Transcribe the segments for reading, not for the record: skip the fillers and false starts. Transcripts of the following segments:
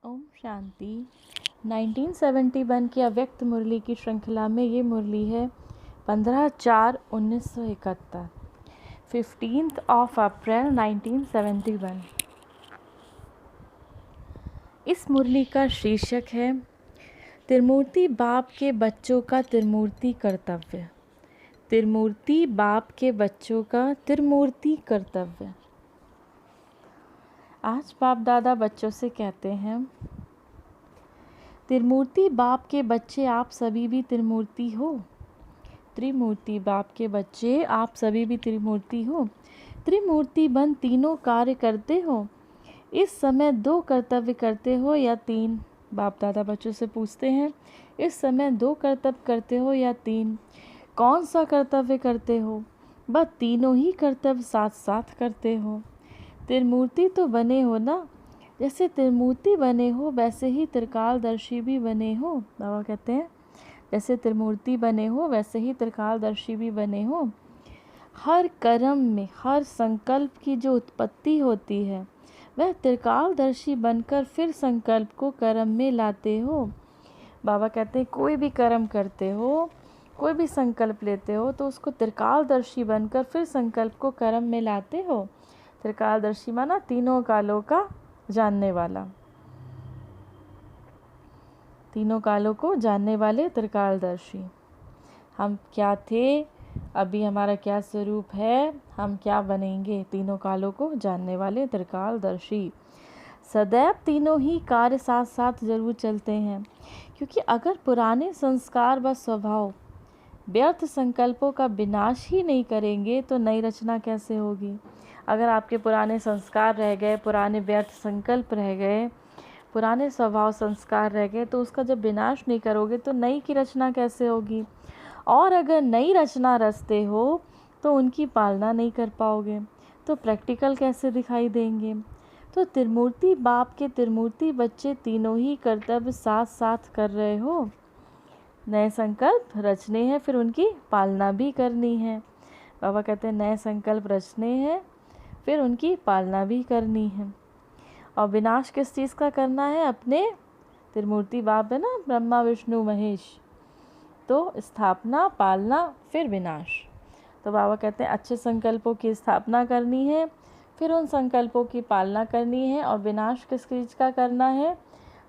ओम शांति। 1971 की अव्यक्त मुरली की श्रृंखला में ये मुरली है 15/4/1971, 15th of April 1971। इस मुरली का शीर्षक है त्रिमूर्ति बाप के बच्चों का त्रिमूर्ति कर्तव्य। त्रिमूर्ति बाप के बच्चों का त्रिमूर्ति कर्तव्य। आज बाप दादा बच्चों से कहते हैं, त्रिमूर्ति बाप के बच्चे आप सभी भी त्रिमूर्ति हो। त्रिमूर्ति बाप के बच्चे आप सभी भी त्रिमूर्ति हो। त्रिमूर्ति बन तीनों कार्य करते हो। इस समय 2 कर्तव्य करते हो या 3? बाप दादा बच्चों से पूछते हैं, इस समय 2 कर्तव्य करते हो या 3? कौन सा कर्तव्य करते हो? बस तीनों ही कर्तव्य साथ साथ करते हो। त्रिमूर्ति तो बने हो ना। जैसे त्रिमूर्ति बने हो वैसे ही त्रिकालदर्शी भी बने हो। बाबा कहते हैं जैसे त्रिमूर्ति बने हो वैसे ही त्रिकालदर्शी भी बने हो। हर कर्म में हर संकल्प की जो उत्पत्ति होती है वह त्रिकालदर्शी बनकर फिर संकल्प को कर्म में लाते हो। बाबा कहते हैं कोई भी कर्म करते हो, कोई भी संकल्प लेते हो तो उसको त्रिकालदर्शी बनकर फिर संकल्प को कर्म में लाते हो। त्रिकालदर्शी माना तीनों कालों का जानने वाला, तीनों कालों को जानने वाले त्रिकालदर्शी। हम क्या थे, अभी हमारा क्या स्वरूप है, हम क्या बनेंगे, तीनों कालों को जानने वाले त्रिकालदर्शी। सदैव तीनों ही कार्य साथ साथ जरूर चलते हैं, क्योंकि अगर पुराने संस्कार व स्वभाव व्यर्थ संकल्पों का विनाश ही नहीं करेंगे तो नई रचना कैसे होगी। अगर आपके पुराने संस्कार रह गए, पुराने व्यर्थ संकल्प रह गए, पुराने स्वभाव संस्कार रह गए, तो उसका जब विनाश नहीं करोगे तो नई की रचना कैसे होगी। और अगर नई रचना रचते हो तो उनकी पालना नहीं कर पाओगे, तो प्रैक्टिकल कैसे दिखाई देंगे। तो त्रिमूर्ति बाप के त्रिमूर्ति बच्चे तीनों ही कर्तव्य साथ साथ कर रहे हो। नए संकल्प रचने हैं, फिर उनकी पालना भी करनी है। बाबा कहते हैं नए संकल्प रचने हैं, फिर उनकी पालना भी करनी है। और विनाश किस चीज़ का करना है? अपने त्रिमूर्ति बाप है ना, ब्रह्मा विष्णु महेश, तो स्थापना, पालना, फिर विनाश। तो बाबा कहते हैं अच्छे संकल्पों की स्थापना करनी है, फिर उन संकल्पों की पालना करनी है। और विनाश किस चीज़ का करना है?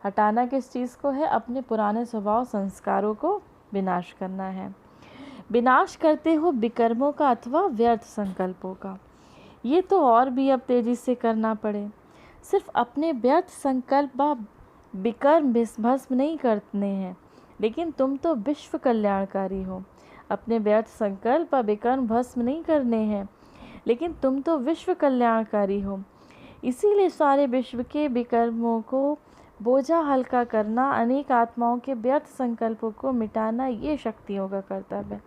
हटाना किस चीज़ को है? अपने पुराने स्वभाव संस्कारों को विनाश करना है। विनाश करते हो विकर्मों का अथवा व्यर्थ संकल्पों का। ये तो और भी अब तेज़ी से करना पड़े। सिर्फ अपने व्यर्थ संकल्प व विकर्म भस्म नहीं करने हैं, लेकिन तुम तो विश्व कल्याणकारी हो। अपने व्यर्थ संकल्प व विकर्म भस्म नहीं करने हैं, लेकिन तुम तो विश्व कल्याणकारी हो। इसीलिए सारे विश्व के विकर्मों को बोझा हल्का करना, अनेक आत्माओं के व्यर्थ संकल्पों को मिटाना, ये शक्तियों का कर्तव्य है।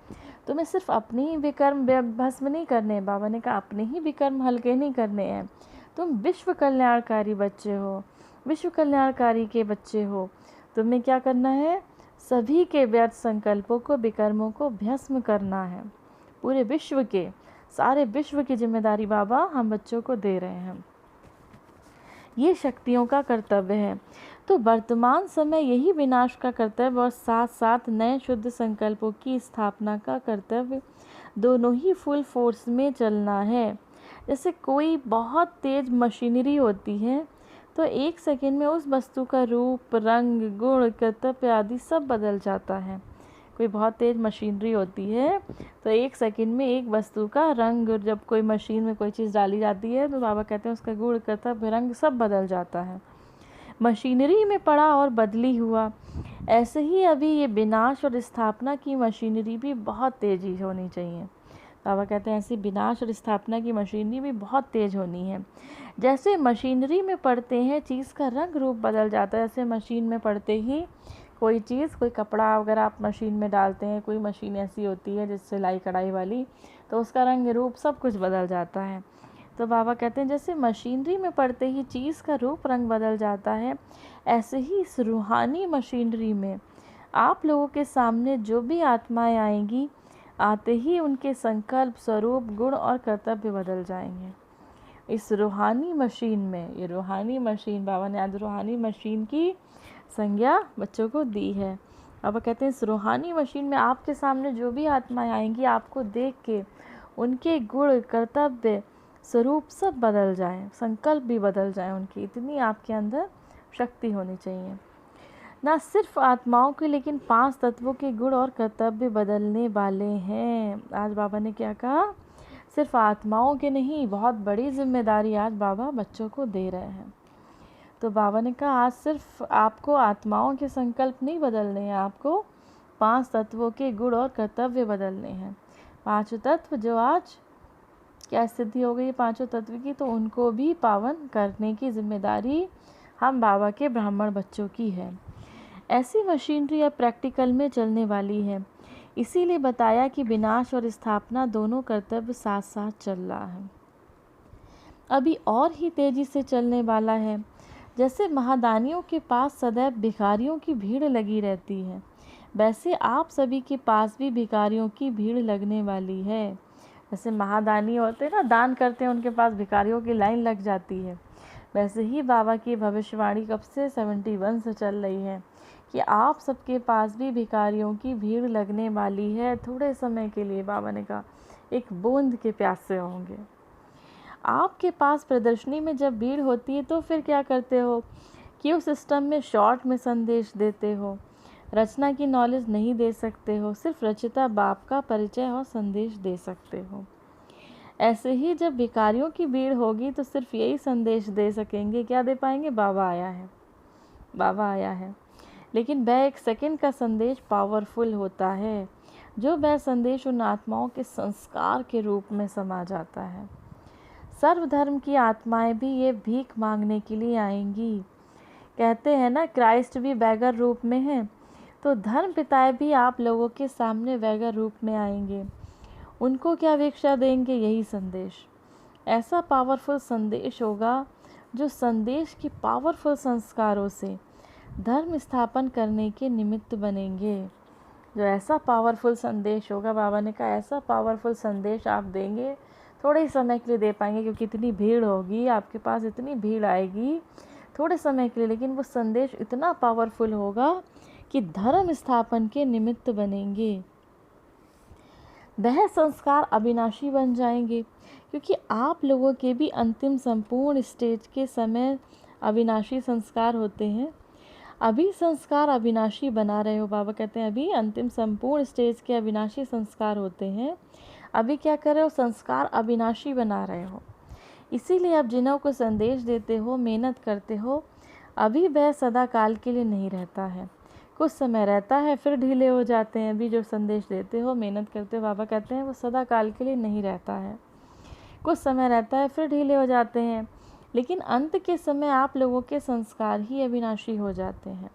तुम्हें सिर्फ अपने ही विकर्म भस्म नहीं करने, बाबा ने कहा अपने ही विकर्म हल्के नहीं करने हैं। तुम विश्व कल्याणकारी बच्चे हो, विश्व कल्याणकारी के बच्चे हो। तुम्हें क्या करना है? सभी के व्यर्थ संकल्पों को, विकर्मों को भस्म करना है। पूरे विश्व के, सारे विश्व की जिम्मेदारी बाबा हम बच्चों को दे रहे हैं। ये शक्तियों का कर्तव्य है। तो वर्तमान समय यही विनाश का कर्तव्य और साथ साथ नए शुद्ध संकल्पों की स्थापना का कर्तव्य, दोनों ही फुल फोर्स में चलना है। जैसे कोई बहुत तेज मशीनरी होती है तो 1 सेकंड में उस वस्तु का रूप, रंग, गुण, कर्तव्य आदि सब बदल जाता है। कोई बहुत तेज मशीनरी होती है तो 1 सेकंड में एक वस्तु का रंग, जब कोई मशीन में कोई चीज़ डाली जाती है तो बाबा कहते हैं उसका गुण, कर्तव्य, रंग सब बदल जाता है। मशीनरी में पड़ा और बदली हुआ। ऐसे ही अभी ये विनाश और स्थापना की मशीनरी भी बहुत तेज़ी होनी चाहिए। बाबा कहते हैं ऐसी विनाश और स्थापना की मशीनरी भी बहुत तेज़ होनी है। जैसे मशीनरी में पढ़ते हैं चीज़ का रंग रूप बदल जाता है, ऐसे मशीन में पढ़ते ही कोई चीज़, कोई कपड़ा वगैरह आप मशीन में डालते हैं, कोई मशीन ऐसी होती है जिससे सिलाई कढ़ाई वाली, तो उसका रंग रूप सब कुछ बदल जाता है। तो बाबा कहते हैं जैसे मशीनरी में पढ़ते ही चीज़ का रूप रंग बदल जाता है, ऐसे ही इस रूहानी मशीनरी में आप लोगों के सामने जो भी आत्माएं आएंगी, आते ही उनके संकल्प, स्वरूप, गुण और कर्तव्य बदल जाएंगे। इस रूहानी मशीन में, ये रूहानी मशीन, बाबा ने आज रूहानी मशीन की संज्ञा बच्चों को दी है। बाबा कहते हैं इस रूहानी मशीन में आपके सामने जो भी आत्माएं आएंगी, आपको देख के उनके गुण, कर्तव्य, स्वरूप सब बदल जाएं, संकल्प भी बदल जाएं उनकी, इतनी आपके अंदर शक्ति होनी चाहिए। ना सिर्फ आत्माओं के, लेकिन 5 तत्वों के गुण और कर्तव्य बदलने वाले हैं। आज बाबा ने क्या कहा, सिर्फ आत्माओं के नहीं, बहुत बड़ी जिम्मेदारी आज बाबा बच्चों को दे रहे हैं। तो बाबा ने कहा आज सिर्फ आपको आत्माओं के संकल्प नहीं बदलने हैं, आपको 5 तत्वों के गुण और कर्तव्य बदलने हैं। 5 तत्व जो आज क्या स्थिति हो गई 5 तत्व की, तो उनको भी पावन करने की जिम्मेदारी हम बाबा के ब्राह्मण बच्चों की है। ऐसी मशीनरी अब प्रैक्टिकल में चलने वाली है, इसीलिए बताया कि विनाश और स्थापना दोनों कर्तव्य साथ साथ चल रहा है। अभी और ही तेजी से चलने वाला है। जैसे महादानियों के पास सदैव भिखारियों की भीड़ लगी रहती है, वैसे आप सभी के पास भी भिखारियों की भीड़ लगने वाली है। जैसे महादानी होते हैं ना, दान करते हैं, उनके पास भिखारियों की लाइन लग जाती है, वैसे ही बाबा की भविष्यवाणी कब से 71 से चल रही है कि आप सबके पास भी भिखारियों की भीड़ लगने वाली है। थोड़े समय के लिए बाबा ने कहा एक बूंद के प्यासे होंगे। आपके पास प्रदर्शनी में जब भीड़ होती है तो फिर क्या करते हो कि उस सिस्टम में शॉर्ट में संदेश देते हो, रचना की नॉलेज नहीं दे सकते हो, सिर्फ रचिता बाप का परिचय और संदेश दे सकते हो। ऐसे ही जब भिखारियों की भीड़ होगी तो सिर्फ यही संदेश दे सकेंगे, क्या दे पाएंगे, बाबा आया है, बाबा आया है। लेकिन वह एक सेकंड का संदेश पावरफुल होता है, जो वह संदेश उन आत्माओं के संस्कार के रूप में समा जाता है। सर्वधर्म की आत्माएं भी ये भीख मांगने के लिए आएंगी। कहते हैं ना, क्राइस्ट भी बैगर रूप में है, तो धर्म पिताएं भी आप लोगों के सामने बैगर रूप में आएंगे। उनको क्या भिक्षा देंगे, यही संदेश। ऐसा पावरफुल संदेश होगा जो संदेश के पावरफुल संस्कारों से धर्म स्थापन करने के निमित्त बनेंगे। जो ऐसा पावरफुल संदेश होगा, बाबा ने कहा ऐसा पावरफुल संदेश आप देंगे, थोड़े ही समय के लिए दे पाएंगे, क्योंकि इतनी भीड़ होगी आपके पास, इतनी भीड़ आएगी थोड़े समय के लिए, लेकिन वो संदेश इतना पावरफुल होगा कि धर्म स्थापन के निमित्त बनेंगे। वह संस्कार अविनाशी बन जाएंगे, क्योंकि आप लोगों के भी अंतिम संपूर्ण स्टेज के समय अविनाशी संस्कार होते हैं। अभी संस्कार अविनाशी बना रहे हो, बाबा कहते हैं अभी अंतिम संपूर्ण स्टेज के अविनाशी संस्कार होते हैं। अभी क्या कर रहे हो, संस्कार अविनाशी बना रहे हो। इसीलिए अब जिन्हों को संदेश देते हो, मेहनत करते हो, अभी वह सदा काल के लिए नहीं रहता है, कुछ समय रहता है फिर ढीले हो जाते हैं। अभी जो संदेश देते हो, मेहनत करते हो, बाबा कहते हैं वो सदा काल के लिए नहीं रहता है, कुछ समय रहता है फिर ढीले हो जाते हैं, लेकिन अंत के समय आप लोगों के संस्कार ही अविनाशी हो जाते हैं।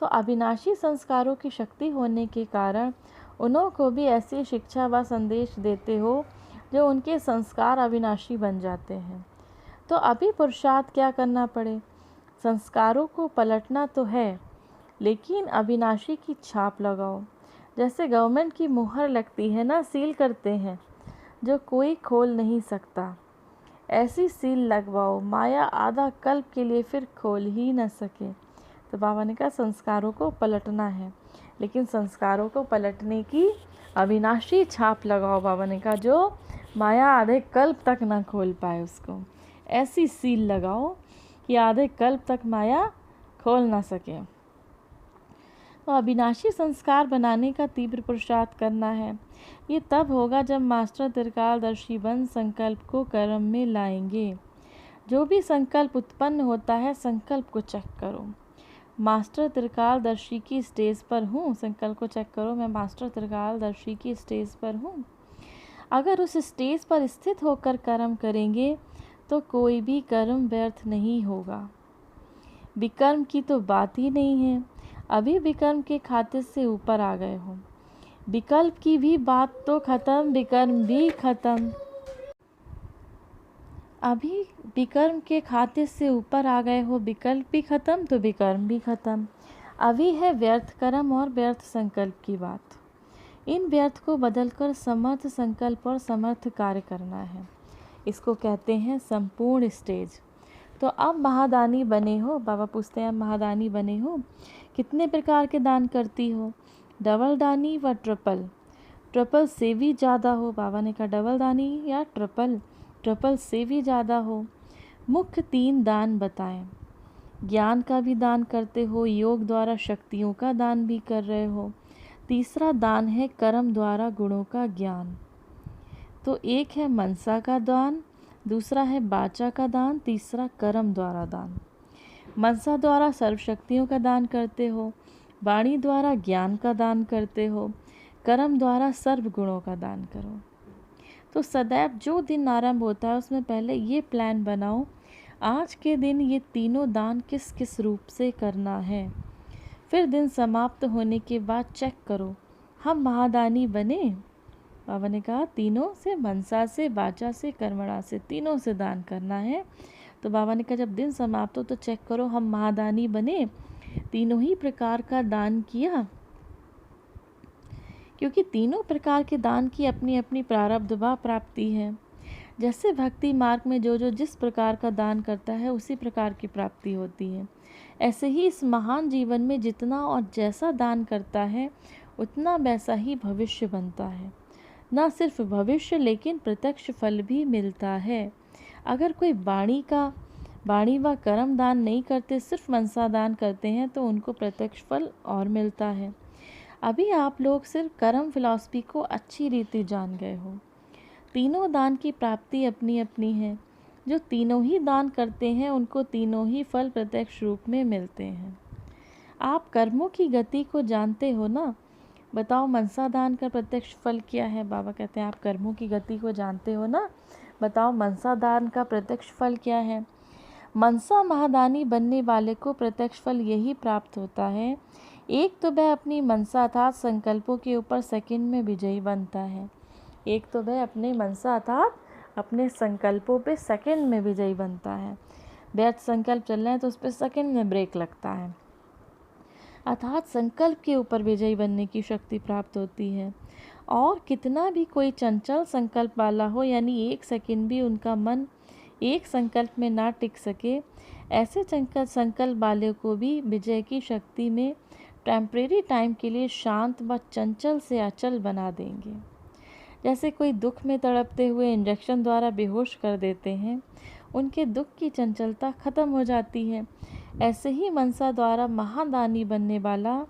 तो अविनाशी संस्कारों की शक्ति होने के कारण उन्हों को भी ऐसी शिक्षा व संदेश देते हो जो उनके संस्कार अविनाशी बन जाते हैं। तो अभी पुरुषार्थ क्या करना पड़े, संस्कारों को पलटना तो है, लेकिन अविनाशी की छाप लगाओ। जैसे गवर्नमेंट की मुहर लगती है ना, सील करते हैं, जो कोई खोल नहीं सकता, ऐसी सील लगवाओ, माया आधा कल्प के लिए फिर खोल ही न सके। तो बाबा ने कहा संस्कारों को पलटना है, लेकिन संस्कारों को पलटने की अविनाशी छाप लगाओ। बाबा ने कहा जो माया आधे कल्प तक ना खोल पाए उसको, ऐसी सील लगाओ कि आधे कल्प तक माया खोल ना सके। तो अविनाशी संस्कार बनाने का तीव्र पुरुषार्थ करना है। ये तब होगा जब मास्टर त्रिकालदर्शी बन संकल्प को कर्म में लाएंगे। जो भी संकल्प उत्पन्न होता है, संकल्प को चेक करो। मास्टर त्रिकालदर्शी की स्टेज पर हूँ, संकल्प को चेक करो, मैं मास्टर त्रिकालदर्शी की स्टेज पर हूँ। अगर उस स्टेज पर स्थित होकर कर्म करेंगे तो कोई भी कर्म व्यर्थ नहीं होगा। विकर्म की तो बात ही नहीं है, अभी विकर्म के खाते से ऊपर आ गए हो। विकल्प की भी बात तो खत्म, विकर्म भी खत्म। अभी विकर्म के खाते से ऊपर आ गए हो, विकल्प भी खत्म तो विकर्म भी खत्म। अभी है व्यर्थ कर्म और व्यर्थ संकल्प की बात। इन व्यर्थ को बदलकर समर्थ संकल्प और समर्थ कार्य करना है। इसको कहते हैं संपूर्ण स्टेज। तो अब महादानी बने हो, बाबा पूछते हैं अब महादानी बने हो, कितने प्रकार के दान करती हो? डबल दानी व ट्रिपल, ट्रिपल से भी ज़्यादा हो। बाबा ने कहा डबल दानी या ट्रिपल, ट्रिपल से भी ज़्यादा हो। मुख्य 3 दान बताएं। ज्ञान का भी दान करते हो, योग द्वारा शक्तियों का दान भी कर रहे हो। तीसरा दान है कर्म द्वारा गुणों का ज्ञान। तो एक है मनसा का दान, दूसरा है वाचा का दान, तीसरा कर्म द्वारा दान। मनसा द्वारा सर्वशक्तियों का दान करते हो, वाणी द्वारा ज्ञान का दान करते हो, कर्म द्वारा सर्व गुणों का दान करो। तो सदैव जो दिन आरंभ होता है उसमें पहले ये प्लान बनाओ, आज के दिन ये तीनों दान किस किस रूप से करना है। फिर दिन समाप्त होने के बाद चेक करो हम महादानी बने। बाबा ने कहा तीनों से, मनसा से, वाचा से, कर्मणा से, तीनों से दान करना है। तो बाबा ने कहा जब दिन समाप्त हो तो चेक करो हम महादानी बने, तीनों ही प्रकार का दान किया। क्योंकि तीनों प्रकार के दान की अपनी अपनी प्रारब्ध व प्राप्ति है। जैसे भक्ति मार्ग में जो जो जिस प्रकार का दान करता है उसी प्रकार की प्राप्ति होती है, ऐसे ही इस महान जीवन में जितना और जैसा दान करता है उतना वैसा ही भविष्य बनता है। न सिर्फ भविष्य लेकिन प्रत्यक्ष फल भी मिलता है। अगर कोई वाणी व कर्म दान नहीं करते, सिर्फ मनसा दान करते हैं तो उनको प्रत्यक्ष फल और मिलता है। अभी आप लोग सिर्फ कर्म फिलॉसफी को अच्छी रीति जान गए हो। तीनों दान की प्राप्ति अपनी अपनी है। जो तीनों ही दान करते हैं उनको तीनों ही फल प्रत्यक्ष रूप में मिलते हैं। आप कर्मों की गति को जानते हो ना। बताओ मनसा दान का प्रत्यक्ष फल क्या है? बाबा कहते हैं आप कर्मों की गति को जानते हो ना, बताओ मनसा दान का प्रत्यक्ष फल क्या है? मनसा महादानी बनने वाले को प्रत्यक्ष फल यही प्राप्त होता है। एक तो वह अपनी मनसा अर्थात संकल्पों के ऊपर सेकंड में विजयी बनता है। एक तो वह अपने मनसा अर्थात अपने संकल्पों पे सेकंड में विजयी बनता है। व्यर्थ संकल्प चल रहे हैं तो उस पर सेकंड में ब्रेक लगता है, अर्थात संकल्प के ऊपर विजयी बनने की शक्ति प्राप्त होती है। और कितना भी कोई चंचल संकल्प वाला हो, यानी एक सेकंड भी उनका मन एक संकल्प में ना टिक सके, ऐसे संकल्प वाले को भी विजय की शक्ति में टेम्परेरी टाइम के लिए शांत व चंचल से अचल बना देंगे। जैसे कोई दुख में तड़पते हुए इंजेक्शन द्वारा बेहोश कर देते हैं, उनके दुख की चंचलता खत्म हो जाती है। ऐसे ही मनसा द्वारा महादानी बनने वाला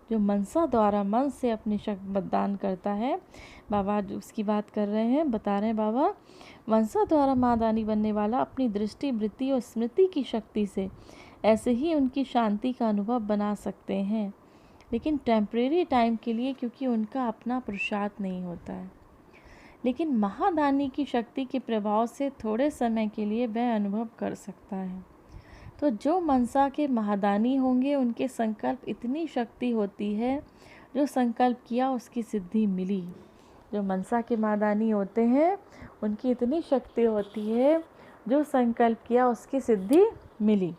जो मनसा द्वारा मन से अपनी शक्ति मतदान करता है, बाबा उसकी बात कर रहे हैं, बता रहे हैं बाबा, मनसा द्वारा महादानी बनने वाला अपनी दृष्टि, वृत्ति और स्मृति की शक्ति से ऐसे ही उनकी शांति का अनुभव बना सकते हैं, लेकिन टेम्परेरी टाइम के लिए, क्योंकि उनका अपना पुरुषार्थ नहीं होता है। लेकिन महादानी की शक्ति के प्रभाव से थोड़े समय के लिए वह अनुभव कर सकता है। तो जो मनसा के महादानी होंगे उनके संकल्प इतनी शक्ति होती है, जो संकल्प किया उसकी सिद्धि मिली। जो मनसा के महादानी होते हैं उनकी इतनी शक्ति होती है, जो संकल्प किया उसकी सिद्धि मिली।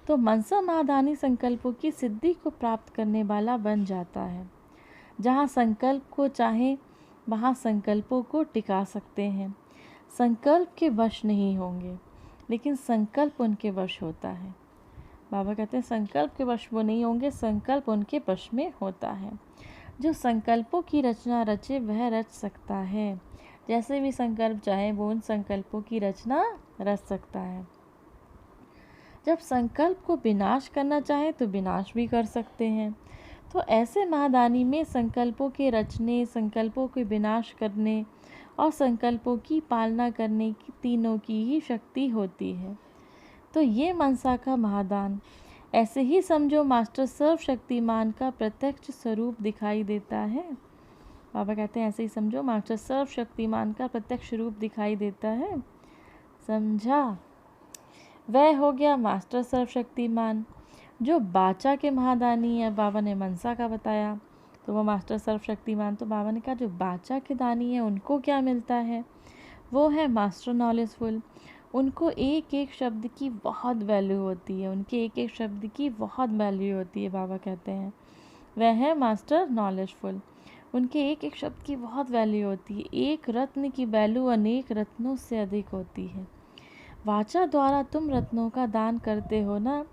तो मनसा महादानी संकल्पों की सिद्धि को प्राप्त करने वाला बन जाता है। जहाँ संकल्प को चाहे वहाँ संकल्पों को टिका सकते हैं। संकल्प के वश नहीं होंगे, लेकिन संकल्प उनके वश होता है। बाबा कहते हैं संकल्प के वश वो नहीं होंगे, संकल्प उनके वश में होता है। जो संकल्पों की रचना रचे वह रच सकता है। जैसे भी संकल्प चाहे वो उन संकल्पों की रचना रच सकता है। जब संकल्प को विनाश करना चाहे तो विनाश भी कर सकते हैं। तो ऐसे महादानी में संकल्पों के रचने, संकल्पों के विनाश करने और संकल्पों की पालना करने की तीनों की ही शक्ति होती है। तो ये मनसा का महादान। ऐसे ही समझो मास्टर सर्वशक्तिमान का प्रत्यक्ष स्वरूप दिखाई देता है। बाबा कहते हैं ऐसे ही समझो मास्टर सर्वशक्तिमान का प्रत्यक्ष रूप दिखाई देता है। समझा? वह हो गया मास्टर सर्वशक्तिमान। जो वाचा के महादानी है, बाबा ने मनसा का बताया, तो वो मास्टर सर्वशक्तिमान। तो बाबा ने कहा जो वाचा के दानी है उनको क्या मिलता है? वो है मास्टर नॉलेजफुल। उनको एक एक शब्द की बहुत वैल्यू होती है, उनके एक एक शब्द की बहुत वैल्यू होती है। बाबा कहते हैं वह है मास्टर नॉलेजफुल। उनके एक एक शब्द की बहुत वैल्यू होती है। एक रत्न की वैल्यू अनेक रत्नों से अधिक होती है। वाचा द्वारा तुम रत्नों का दान करते हो ना,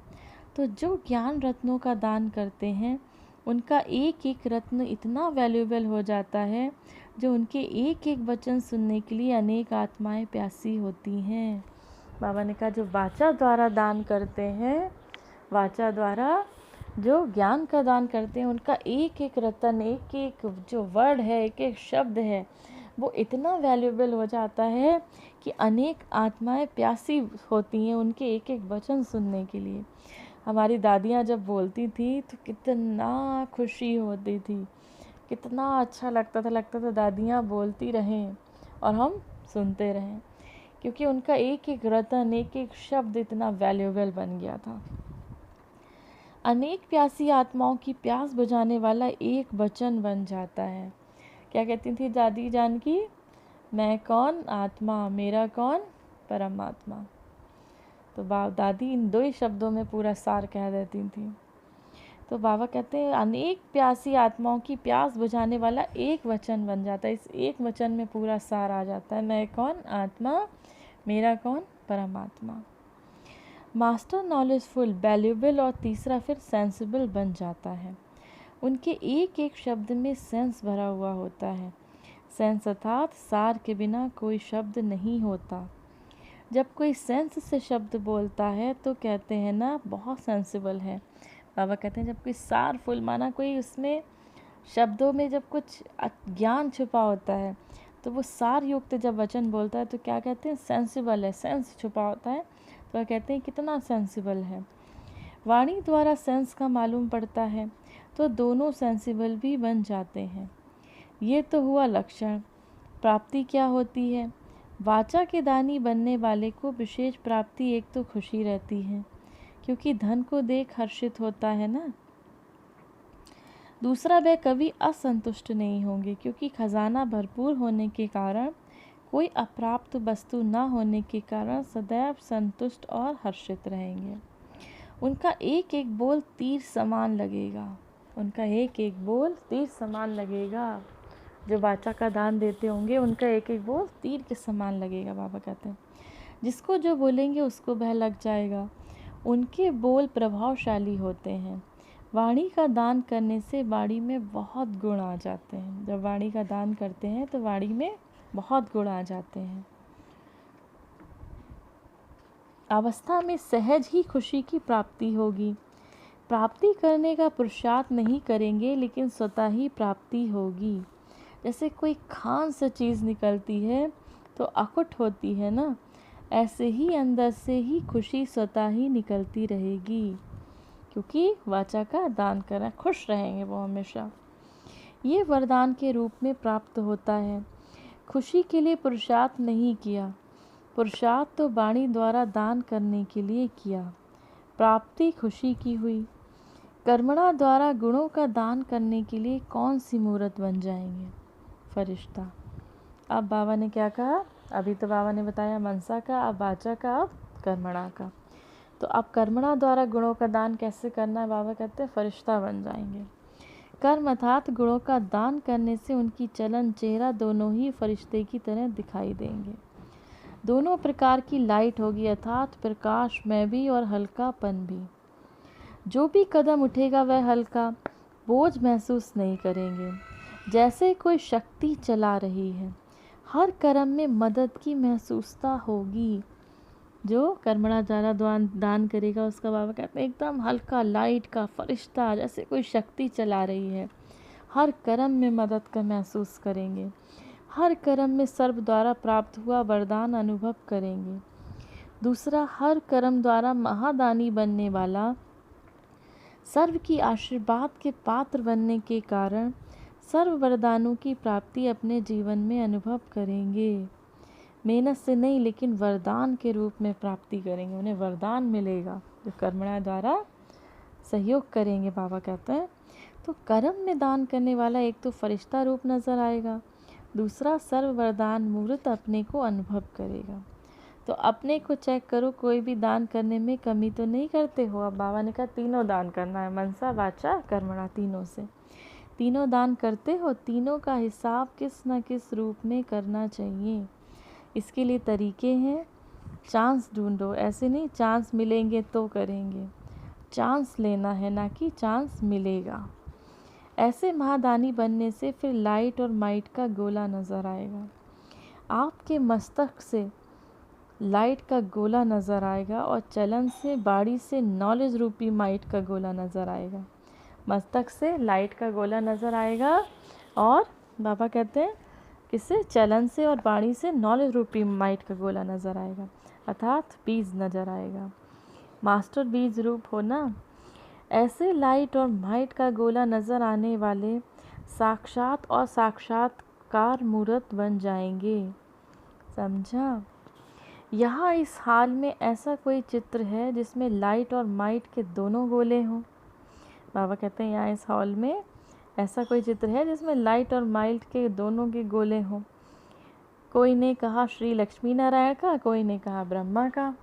तो जो ज्ञान रत्नों का दान करते हैं उनका एक एक रत्न इतना वैल्यूएबल हो जाता है, जो उनके एक एक वचन सुनने के लिए अनेक आत्माएं प्यासी होती हैं। बाबा ने कहा जो वाचा द्वारा दान करते हैं, वाचा द्वारा जो ज्ञान का दान करते हैं, उनका एक एक रत्न, एक एक जो वर्ड है, एक एक शब्द है, वो इतना वैल्यूएबल हो जाता है कि अनेक आत्माएं प्यासी होती हैं उनके एक एक वचन सुनने के लिए। हमारी दादियाँ जब बोलती थी तो कितना खुशी होती थी, कितना अच्छा लगता था दादियाँ बोलती रहें और हम सुनते रहें, क्योंकि उनका एक एक रतन, एक एक शब्द इतना वैल्यूएबल बन गया था। अनेक प्यासी आत्माओं की प्यास बुझाने वाला एक वचन बन जाता है। क्या कहती थी दादी जान की? मैं कौन? आत्मा। मेरा कौन? परमात्मा। तो दादी इन दो ही शब्दों में पूरा सार कह देती थी। तो बाबा कहते हैं अनेक प्यासी आत्माओं की प्यास बुझाने वाला एक वचन बन जाता है। इस एक वचन में पूरा सार आ जाता है। मैं कौन? आत्मा। मेरा कौन? परमात्मा। मास्टर नॉलेजफुल, वैल्यूएबल और तीसरा फिर सेंसिबल बन जाता है। उनके एक एक शब्द में सेंस भरा हुआ होता है। सेंस अर्थात सार के बिना कोई शब्द नहीं होता। जब कोई सेंस से शब्द बोलता है तो कहते हैं ना बहुत सेंसिबल है। बाबा कहते हैं जब कोई सारफुल, माना कोई उसमें शब्दों में जब कुछ ज्ञान छुपा होता है, तो वो सार युक्त जब वचन बोलता है तो क्या कहते हैं? सेंसिबल है। सेंस छुपा होता है तो कहते हैं कितना सेंसिबल है। वाणी द्वारा सेंस का मालूम पड़ता है तो दोनों सेंसिबल भी बन जाते हैं। ये तो हुआ लक्षण। प्राप्ति क्या होती है? वाचा के दानी बनने वाले को विशेष प्राप्ति एक तो खुशी रहती है, क्योंकि धन को देख हर्षित होता है ना। दूसरा, वह कभी असंतुष्ट नहीं होंगे, क्योंकि खजाना भरपूर होने के कारण, कोई अप्राप्त वस्तु न होने के कारण सदैव संतुष्ट और हर्षित रहेंगे। उनका एक एक बोल तीर समान लगेगा। उनका एक एक बोल तीर समान लगेगा। जो वाचा का दान देते होंगे उनका एक एक बोल तीर के समान लगेगा। बाबा कहते हैं जिसको जो बोलेंगे उसको वह लग जाएगा। उनके बोल प्रभावशाली होते हैं। वाणी का दान करने से वाणी में बहुत गुण आ जाते हैं। जब वाणी का दान करते हैं तो वाणी में बहुत गुण आ जाते हैं। अवस्था में सहज ही खुशी की प्राप्ति होगी। प्राप्ति करने का पुरुषार्थ नहीं करेंगे, लेकिन स्वतः ही प्राप्ति होगी। जैसे कोई खान से चीज़ निकलती है तो अकुट होती है ना, ऐसे ही अंदर से ही खुशी स्वतः ही निकलती रहेगी, क्योंकि वाचा का दान करें, खुश रहेंगे वो हमेशा। ये वरदान के रूप में प्राप्त होता है। खुशी के लिए पुरुषार्थ नहीं किया, पुरुषार्थ तो वाणी द्वारा दान करने के लिए किया। प्राप्ति खुशी की हुई। कर्मणा द्वारा गुणों का दान करने के लिए कौन सी मूर्त बन जाएंगे? फरिश्ता। अब बाबा ने क्या कहा? अभी तो बाबा ने बताया मनसा का, अब वाचा का, अब कर्मणा का। तो अब कर्मणा द्वारा गुणों का दान कैसे करना है? बाबा कहते हैं फरिश्ता बन जाएंगे। कर्म अर्थात गुणों का दान करने से उनकी चलन, चेहरा दोनों ही फरिश्ते की तरह दिखाई देंगे। दोनों प्रकार की लाइट होगी, अर्थात प्रकाश में भी और हल्कापन भी। जो भी कदम उठेगा वह हल्का, बोझ महसूस नहीं करेंगे, जैसे कोई शक्ति चला रही है। हर कर्म में मदद की महसूसता होगी। जो कर्मणा द्वारा दान करेगा उसका बाबा कहते हैं एकदम हल्का, लाइट का फरिश्ता, जैसे कोई शक्ति चला रही है। हर कर्म में मदद का महसूस करेंगे। हर कर्म में सर्व द्वारा प्राप्त हुआ वरदान अनुभव करेंगे। दूसरा, हर कर्म द्वारा महादानी बनने वाला सर्व की आशीर्वाद के पात्र बनने के कारण सर्व वरदानों की प्राप्ति अपने जीवन में अनुभव करेंगे। मेहनत से नहीं, लेकिन वरदान के रूप में प्राप्ति करेंगे। उन्हें वरदान मिलेगा जो कर्मणा द्वारा सहयोग करेंगे। बाबा कहते हैं तो कर्म में दान करने वाला एक तो फरिश्ता रूप नज़र आएगा, दूसरा सर्व वरदान मूर्त अपने को अनुभव करेगा। तो अपने को चेक करो, कोई भी दान करने में कमी तो नहीं करते हो। अब बाबा ने कहा तीनों दान करना है, मनसा, वाचा, कर्मणा, तीनों से। तीनों दान करते हो, तीनों का हिसाब किस न किस रूप में करना चाहिए। इसके लिए तरीके हैं। चांस ढूंढो, ऐसे नहीं चांस मिलेंगे तो करेंगे, चांस लेना है ना कि चांस मिलेगा। ऐसे महादानी बनने से फिर लाइट और माइट का गोला नज़र आएगा। आपके मस्तक से लाइट का गोला नज़र आएगा और चलन से, बाड़ी से नॉलेज रूपी माइट का गोला नज़र आएगा। मस्तक से लाइट का गोला नज़र आएगा और बाबा कहते हैं किससे, चलन से और बाड़ी से नॉलेज रूपी माइट का गोला नज़र आएगा, अर्थात बीज नज़र आएगा। मास्टर बीज रूप हो ना। ऐसे लाइट और माइट का गोला नज़र आने वाले साक्षात और साक्षात्कार मूर्त बन जाएंगे। समझा। यहाँ इस हाल में ऐसा कोई चित्र है जिसमें लाइट और माइट के दोनों गोले हों। बाबा कहते हैं यहाँ इस हॉल में ऐसा कोई चित्र है जिसमें लाइट और माइट के दोनों के गोले हों। कोई ने कहा श्री लक्ष्मी नारायण का, कोई ने कहा ब्रह्मा का।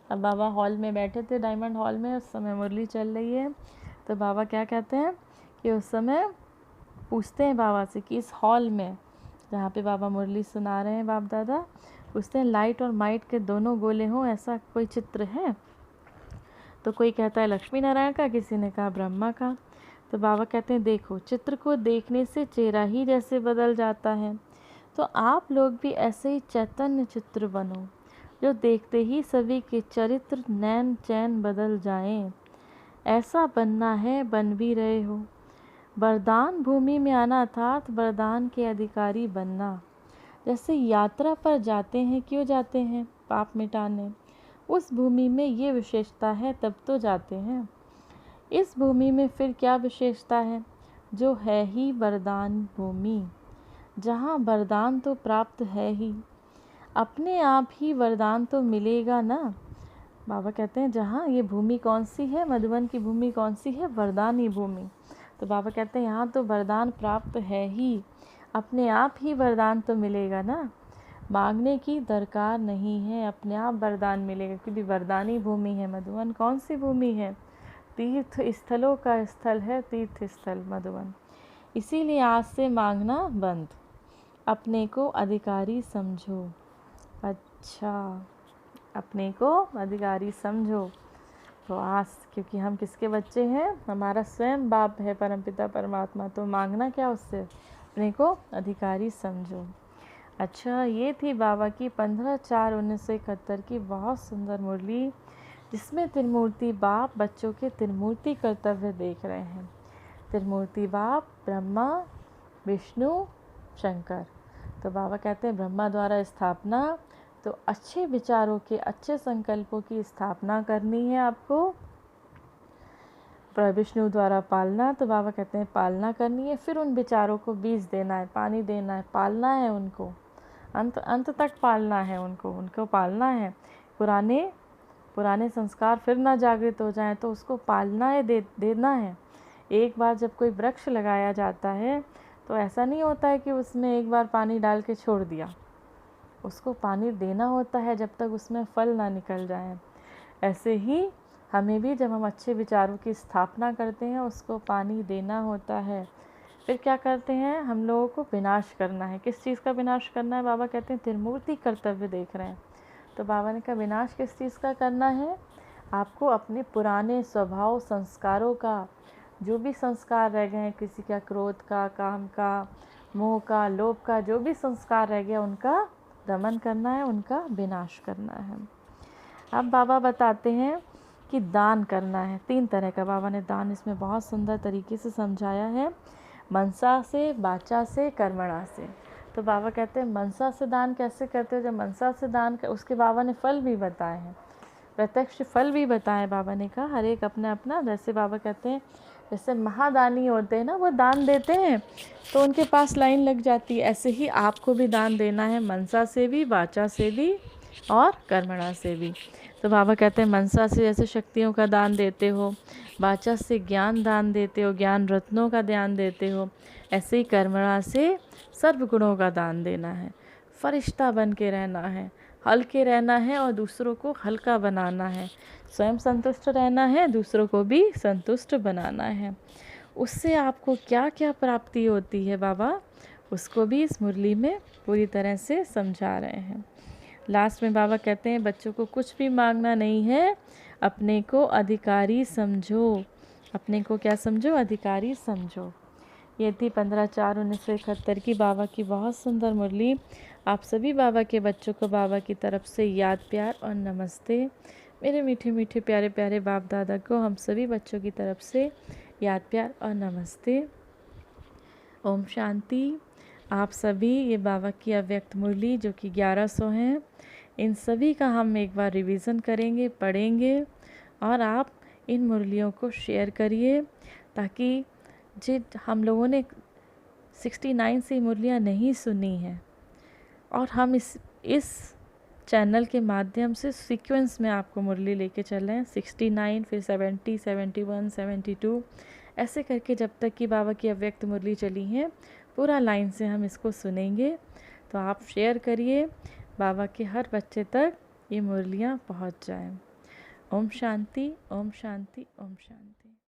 अब बाबा हॉल में बैठे थे, डायमंड हॉल में, उस समय मुरली चल रही है। तो बाबा क्या कहते हैं कि उस समय पूछते हैं बाबा से कि इस हॉल में जहाँ पे बाबा मुरली सुना रहे हैं बाप दादा, पूछते हैं लाइट और माइट के दोनों गोले हों ऐसा कोई चित्र है। तो कोई कहता है लक्ष्मी नारायण का, किसी ने कहा ब्रह्मा का। तो बाबा कहते हैं देखो, चित्र को देखने से चेहरा ही जैसे बदल जाता है, तो आप लोग भी ऐसे ही चैतन्य चित्र बनो जो देखते ही सभी के चरित्र नैन चैन बदल जाएं। ऐसा बनना है, बन भी रहे हो। वरदान भूमि में आना अर्थात वरदान के अधिकारी बनना। जैसे यात्रा पर जाते हैं, क्यों जाते हैं? पाप मिटाने। उस भूमि में ये विशेषता है तब तो जाते हैं। इस भूमि में फिर क्या विशेषता है? जो है ही वरदान भूमि, जहाँ वरदान तो प्राप्त है ही, अपने आप ही वरदान तो मिलेगा ना। बाबा कहते हैं जहाँ ये भूमि कौन सी है, मधुबन की भूमि कौन सी है? वरदानी भूमि। तो बाबा कहते हैं यहाँ तो वरदान प्राप्त है ही, अपने आप ही वरदान तो मिलेगा ना। मांगने की दरकार नहीं है, अपने आप वरदान मिलेगा, क्योंकि वरदानी भूमि है मधुबन। कौन सी भूमि है? तीर्थ स्थलों का स्थल है, तीर्थ स्थल मधुबन। इसीलिए आज से मांगना बंद, अपने को अधिकारी समझो। अच्छा, अपने को अधिकारी समझो। तो आज क्योंकि हम किसके बच्चे हैं? हमारा स्वयं बाप है परमपिता परमात्मा, तो मांगना क्या उससे? अपने को अधिकारी समझो। अच्छा, ये थी बाबा की 15/4/1971 की बहुत सुंदर मुरली, जिसमें त्रिमूर्ति बाप बच्चों के त्रिमूर्ति कर्तव्य देख रहे हैं। त्रिमूर्ति बाप ब्रह्मा, विष्णु, शंकर। तो बाबा कहते हैं ब्रह्मा द्वारा स्थापना, तो अच्छे विचारों के, अच्छे संकल्पों की स्थापना करनी है आपको। विष्णु द्वारा पालना, तो बाबा कहते हैं पालना करनी है। फिर उन विचारों को बीज देना है, पानी देना है, पालना है उनको, अंत तक पालना है उनको पालना है। पुराने संस्कार फिर ना जागृत हो जाएं, तो उसको पालना है, देना है। एक बार जब कोई वृक्ष लगाया जाता है तो ऐसा नहीं होता है कि उसमें एक बार पानी डाल के छोड़ दिया, उसको पानी देना होता है जब तक उसमें फल ना निकल जाए। ऐसे ही हमें भी जब हम अच्छे विचारों की स्थापना करते हैं, उसको पानी देना होता है। फिर क्या करते हैं? हम लोगों को विनाश करना है। किस चीज़ का विनाश करना है? बाबा कहते हैं त्रिमूर्ति कर्तव्य देख रहे हैं। तो बाबा ने कहा विनाश किस चीज़ का करना है? आपको अपने पुराने स्वभाव संस्कारों का, जो भी संस्कार रह गए हैं, किसी का क्रोध का, काम का, मोह का, लोभ का, जो भी संस्कार रह गया उनका दमन करना है, उनका विनाश करना है। अब बाबा बताते हैं कि दान करना है। 3 तरह का बाबा ने दान इसमें बहुत सुंदर तरीके से समझाया है, मनसा से, वाचा से, कर्मणा से। तो बाबा कहते हैं मनसा से दान कैसे करते हो? जब मनसा से दान उसके बाबा ने फल भी बताए हैं, प्रत्यक्ष फल भी बताए बाबा ने कहा, हर एक अपना अपना। जैसे बाबा कहते हैं जैसे महादानी होते हैं ना, वो दान देते हैं तो उनके पास लाइन लग जाती है, ऐसे ही आपको भी दान देना है, मनसा से भी, वाचा से भी और कर्मणा से भी। तो बाबा कहते हैं मनसा से जैसे शक्तियों का दान देते हो, वाचा से ज्ञान दान देते हो, ज्ञान रत्नों का दान देते हो, ऐसे ही कर्मणा से सर्व गुणों का दान देना है। फरिश्ता बन के रहना है, हल्के रहना है और दूसरों को हल्का बनाना है। स्वयं संतुष्ट रहना है, दूसरों को भी संतुष्ट बनाना है। उससे आपको क्या क्या प्राप्ति होती है बाबा, उसको भी इस मुरली में पूरी तरह से समझा रहे हैं। लास्ट में बाबा कहते हैं बच्चों को कुछ भी मांगना नहीं है, अपने को अधिकारी समझो। अपने को क्या समझो? अधिकारी समझो। ये थी 15/4/1971 की बाबा की बहुत सुंदर मुरली। आप सभी बाबा के बच्चों को बाबा की तरफ से याद, प्यार और नमस्ते। मेरे मीठे मीठे प्यारे प्यारे बाप दादा को हम सभी बच्चों की तरफ से याद, प्यार और नमस्ते। ओम शांति। आप सभी ये बाबा की अव्यक्त मुरली जो कि 1100 हैं, इन सभी का हम एक बार रिवीजन करेंगे, पढ़ेंगे, और आप इन मुरलियों को शेयर करिए ताकि जिन हम लोगों ने 69 से मुरलियाँ नहीं सुनी हैं और हम इस चैनल के माध्यम से सीक्वेंस में आपको मुरली लेके चल रहे हैं। 69, फिर 70, 71, 72, ऐसे करके जब तक कि बाबा की अव्यक्त मुरली चली हैं पूरा लाइन से हम इसको सुनेंगे। तो आप शेयर करिए, बाबा के हर बच्चे तक ये मुरलियाँ पहुँच जाएं। ओम शांति, ओम शांति, ओम शांति।